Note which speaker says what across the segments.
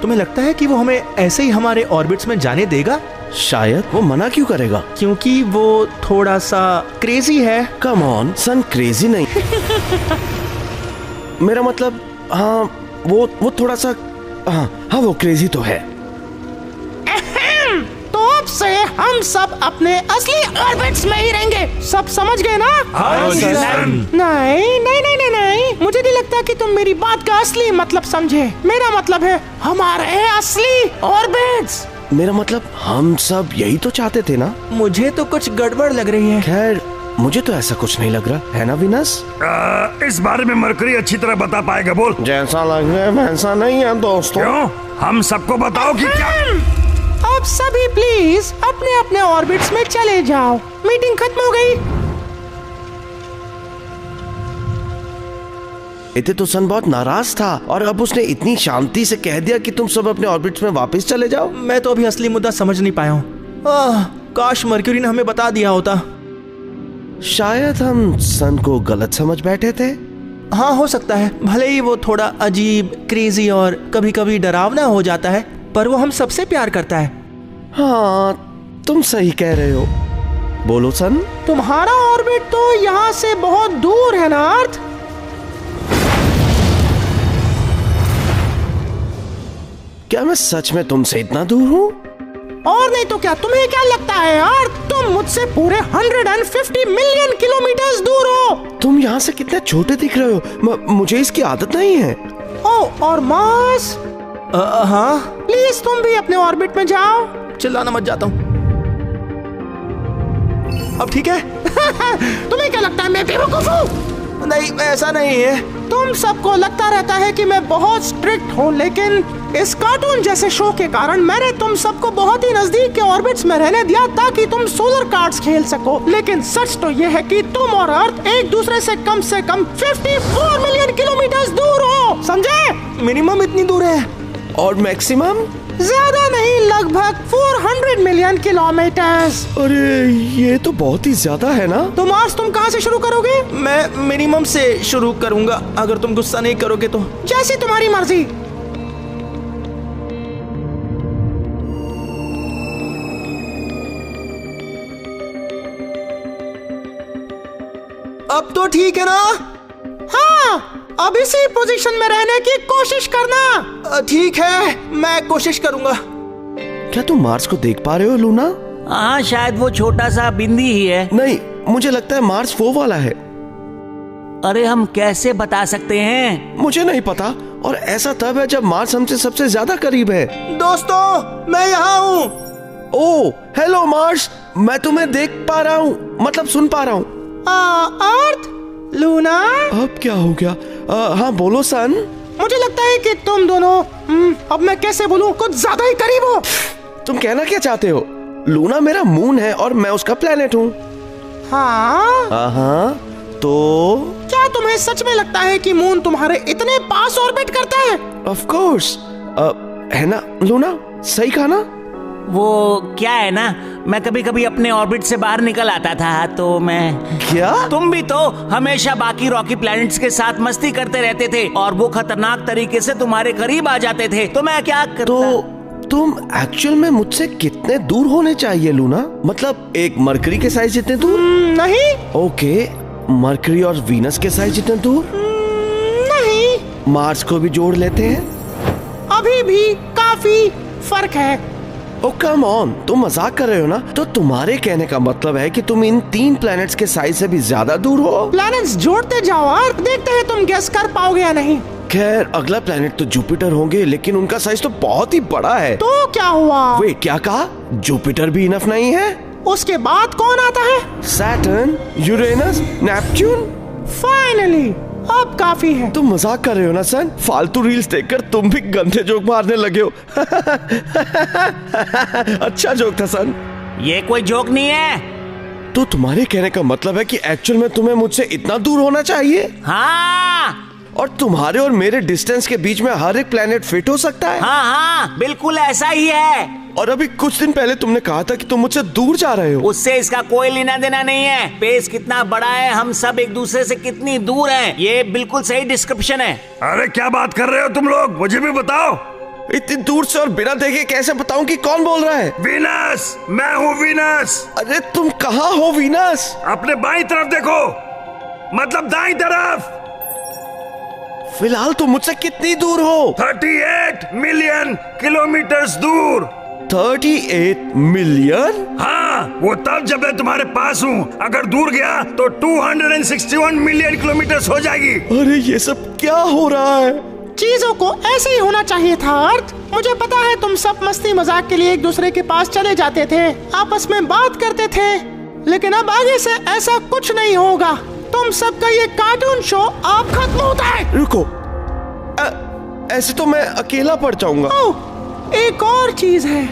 Speaker 1: तुम्हें लगता है कि वो हमें ऐसे ही हमारे ऑर्बिट्स में जाने देगा?
Speaker 2: शायद। वो मना क्यों करेगा?
Speaker 1: क्योंकि वो थोड़ा सा क्रेजी है।
Speaker 2: कम ऑन सन, क्रेजी नहीं। मेरा मतलब हाँ, वो थोड़ा सा हाँ वो क्रेजी तो है।
Speaker 3: तो अब से हम सब अपने असली ऑर्बिट्स में ही रहेंगे। सब समझ गए ना? नहीं नहीं नहीं नहीं नहीं, मुझे नहीं लगता कि तुम मेरी बात का असली मतलब समझे। मेरा मतलब है हमारे असली ऑर्बिट्स।
Speaker 2: मेरा मतलब हम सब यही तो चाहते थे ना?
Speaker 1: मुझे तो कुछ गड़बड़ लग रही है।
Speaker 2: खैर मुझे तो ऐसा कुछ नहीं लग रहा है ना विनस?
Speaker 4: इस बारे में मरकरी अच्छी तरह बता पाएगा। बोल।
Speaker 2: जैसा लग रहा है वैसा नहीं है दोस्तों।
Speaker 4: क्यों? हम सबको बताओ कि क्या।
Speaker 3: अब सभी प्लीज अपने अपने ऑर्बिट्स में चले जाओ। मीटिंग खत्म हो गई।
Speaker 2: इतने तो सन बहुत नाराज था और अब उसने इतनी शांति से कह दिया कि तुम सब अपने ऑर्बिट्स में वापस चले जाओ।
Speaker 1: मैं तो अभी असली मुद्दा समझ नहीं पाया हूँ। काश मर्क्यूरी ने हमें बता दिया होता।
Speaker 2: शायद हम सन को गलत समझ बैठे थे।
Speaker 1: हाँ हो सकता है, भले ही वो थोड़ा अजीब, क्रेजी और कभी कभी डरावना हो जाता है, पर वो हम सबसे प्यार करता है।
Speaker 2: हाँ तुम सही कह रहे हो। बोलो सन।
Speaker 3: तुम्हारा ऑर्बिट तो यहाँ से बहुत दूर है ना अर्थ?
Speaker 2: क्या मैं सच में तुमसे इतना दूर हूँ?
Speaker 3: और नहीं तो क्या, तुम्हें क्या लगता है यार, तुम मुझसे पूरे 150 मिलियन किलोमीटर दूर हो।
Speaker 2: तुम यहाँ से कितने छोटे दिख रहे हो। मुझे इसकी आदत नहीं है।
Speaker 3: ओ, और मास?
Speaker 1: हाँ
Speaker 3: प्लीज तुम भी अपने ऑर्बिट में जाओ।
Speaker 1: चिल्लाना मत, जाता हूँ। अब ठीक है?
Speaker 3: तुम्हें क्या लगता है मैं बेवकूफ हूँ?
Speaker 1: नहीं ऐसा नहीं है।
Speaker 3: तुम सबको लगता रहता है कि मैं बहुत स्ट्रिक्ट हूँ, लेकिन इस कार्टून जैसे शो के कारण मैंने तुम सबको बहुत ही नजदीक के ऑर्बिट्स में रहने दिया ताकि तुम सोलर कार्ड्स खेल सको। लेकिन सच तो ये है कि तुम और अर्थ एक दूसरे से कम 54 मिलियन किलोमीटर दूर हो, समझे?
Speaker 1: मिनिमम इतनी दूर है।
Speaker 2: और मैक्सिमम?
Speaker 3: ज्यादा नहीं, लगभग 400 मिलियन किलोमीटर।
Speaker 2: अरे ये तो बहुत ही ज्यादा है ना।
Speaker 3: तो मार्स तुम कहाँ से शुरू करोगे?
Speaker 1: मैं मिनिमम से शुरू करूंगा, अगर तुम गुस्सा नहीं करोगे तो।
Speaker 3: जैसी तुम्हारी मर्जी।
Speaker 1: अब तो ठीक है ना?
Speaker 3: हाँ, अब इसी पोजीशन में रहने की कोशिश करना।
Speaker 1: ठीक है, मैं कोशिश करूंगा।
Speaker 2: क्या तुम मार्स को देख पा रहे हो लूना?
Speaker 5: हाँ शायद वो छोटा सा बिंदी ही है।
Speaker 2: नहीं, मुझे लगता है मार्स वो वाला है।
Speaker 5: अरे हम कैसे बता सकते हैं?
Speaker 2: मुझे नहीं पता, और ऐसा तब है जब मार्स हमसे सबसे ज्यादा करीब है।
Speaker 1: दोस्तों मैं यहाँ हूँ।
Speaker 2: ओह हेलो मार्स, मैं तुम्हें देख पा रहा हूँ, मतलब सुन पा रहा हूँ।
Speaker 3: अर्थ, लूना।
Speaker 2: अब क्या हो गया? हाँ बोलो सन।
Speaker 3: मुझे लगता है कि तुम दोनों अब मैं कैसे बोलूं, कुछ ज्यादा ही करीब हो।
Speaker 2: तुम कहना क्या चाहते हो? लूना मेरा मून है और मैं उसका प्लेनेट हूँ।
Speaker 3: हाँ
Speaker 2: हाँ, तो
Speaker 3: क्या तुम्हें सच में लगता है कि मून तुम्हारे इतने पास ऑर्बिट करता है?
Speaker 2: ऑफ कोर्स है ना लूना, सही कहा ना?
Speaker 5: वो क्या है ना, मैं कभी कभी अपने ऑर्बिट से बाहर निकल आता था तो मैं।
Speaker 2: क्या?
Speaker 5: तुम भी तो हमेशा बाकी रॉकी प्लैनेट्स के साथ मस्ती करते रहते थे और वो खतरनाक तरीके से तुम्हारे करीब आ जाते थे, तो मैं क्या करता?
Speaker 2: तो तुम एक्चुअल में मुझसे कितने दूर होने चाहिए लूना? मतलब एक मरकरी के साइज जितने दूर?
Speaker 3: नहीं।
Speaker 2: ओके, मरकरी और वीनस के साइज जितने दूर?
Speaker 3: नहीं।
Speaker 2: मार्स को भी जोड़ लेते हैं?
Speaker 3: अभी भी काफी फर्क है।
Speaker 2: ओ कम ऑन, तुम मजाक कर रहे हो ना? तो तुम्हारे कहने का मतलब है कि तुम इन 3 प्लैनेट्स के साइज से भी ज्यादा दूर हो?
Speaker 3: प्लैनेट्स जोड़ते जाओ और देखते हैं तुम गेस कर पाओगे या नहीं।
Speaker 2: खैर अगला प्लैनेट तो जुपिटर होंगे, लेकिन उनका साइज तो बहुत ही बड़ा है।
Speaker 3: तो क्या हुआ?
Speaker 2: वेट, क्या कहा? जुपिटर भी इनफ नहीं है?
Speaker 3: उसके बाद कौन आता है?
Speaker 2: Saturn, Uranus, Neptune.
Speaker 3: फाइनली अब काफी है।
Speaker 2: तुम मजाक कर रहे हो ना सन? फालतू रील्स देखकर तुम भी गंदे जोक मारने लगे हो। अच्छा जोक था सन।
Speaker 5: ये कोई जोक नहीं है।
Speaker 2: तो तुम्हारे कहने का मतलब है कि एक्चुअल में तुम्हें मुझसे इतना दूर होना चाहिए?
Speaker 5: हाँ।
Speaker 2: और तुम्हारे और मेरे डिस्टेंस के बीच में हर एक प्लेनेट फिट हो सकता है?
Speaker 5: हाँ हाँ बिल्कुल ऐसा ही है।
Speaker 2: और अभी कुछ दिन पहले तुमने कहा था कि तुम मुझसे दूर जा रहे हो।
Speaker 5: उससे इसका कोई लेना देना नहीं है। स्पेस कितना बड़ा है, हम सब एक दूसरे से कितनी दूर हैं, ये बिल्कुल सही डिस्क्रिप्शन है।
Speaker 4: अरे क्या बात कर रहे हो तुम लोग, मुझे भी बताओ।
Speaker 2: इतनी दूर से और बिना देखे कैसे बताऊं कि कौन बोल रहा है?
Speaker 4: वीनस, मैं हूँ वीनस।
Speaker 2: अरे तुम कहाँ हो वीनस?
Speaker 4: अपने बाईं तरफ देखो, मतलब दाईं तरफ।
Speaker 2: फिलहाल तुम मुझसे कितनी दूर हो?
Speaker 4: 38 मिलियन किलोमीटर दूर।
Speaker 2: 38 मिलियन?
Speaker 4: हाँ, वो तब जब मैं तुम्हारे पास हूँ। अगर दूर गया तो 261 मिलियन किलोमीटर हो जाएगी।
Speaker 2: अरे ये सब क्या हो रहा है?
Speaker 3: चीजों को ऐसे ही होना चाहिए था अर्थ। मुझे पता है तुम सब मस्ती मजाक के लिए एक दूसरे के पास चले जाते थे, आपस में बात करते थे, लेकिन अब आगे से ऐसा कुछ नहीं होगा। तुम सबका ये कार्टून शो अब खत्म होता है।
Speaker 2: रुको, ऐसे तो मैं अकेला पड़ जाऊंगा।
Speaker 3: ओह, एक और चीज है।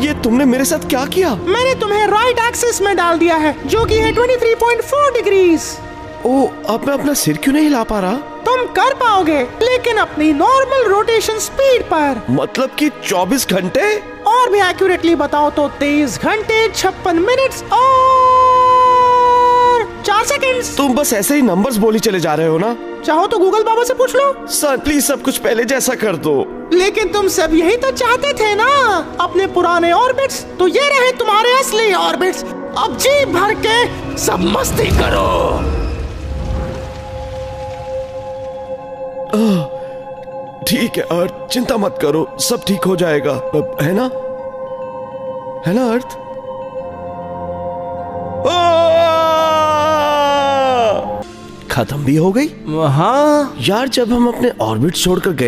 Speaker 2: ये तुमने मेरे साथ क्या किया?
Speaker 3: मैंने तुम्हें राइट एक्सिस में डाल दिया है, जो कि है 23.4 डिग्रीज।
Speaker 2: ओ, अब मैं अपना सिर क्यों नहीं हिला पा रहा?
Speaker 3: तुम कर पाओगे, लेकिन अपनी नॉर्मल रोटेशन स्पीड पर।
Speaker 2: मतलब कि 24 घंटे?
Speaker 3: और भी एक्यूरेटली बताओ तो 23 घंटे 56 मिनट्स और 4 सेकंड्स।
Speaker 2: तुम बस ऐसे ही नंबर्स बोली चले जा रहे हो ना?
Speaker 3: चाहो तो गूगल बाबा से पूछ लो।
Speaker 2: सर प्लीज सब कुछ पहले जैसा कर दो।
Speaker 3: लेकिन तुम सब यही तो चाहते थे ना, अपने पुराने ऑर्बिट्स। तो ये रहे तुम्हारे असली ऑर्बिट्स। अब जी भर के सब मस्ती करो।
Speaker 2: ठीक है अर्थ, चिंता मत करो, सब ठीक हो जाएगा। है ना? है ना अर्थ? खत्म भी हो गई?
Speaker 1: हाँ
Speaker 2: यार जब हम अपने ऑर्बिट छोड़कर गए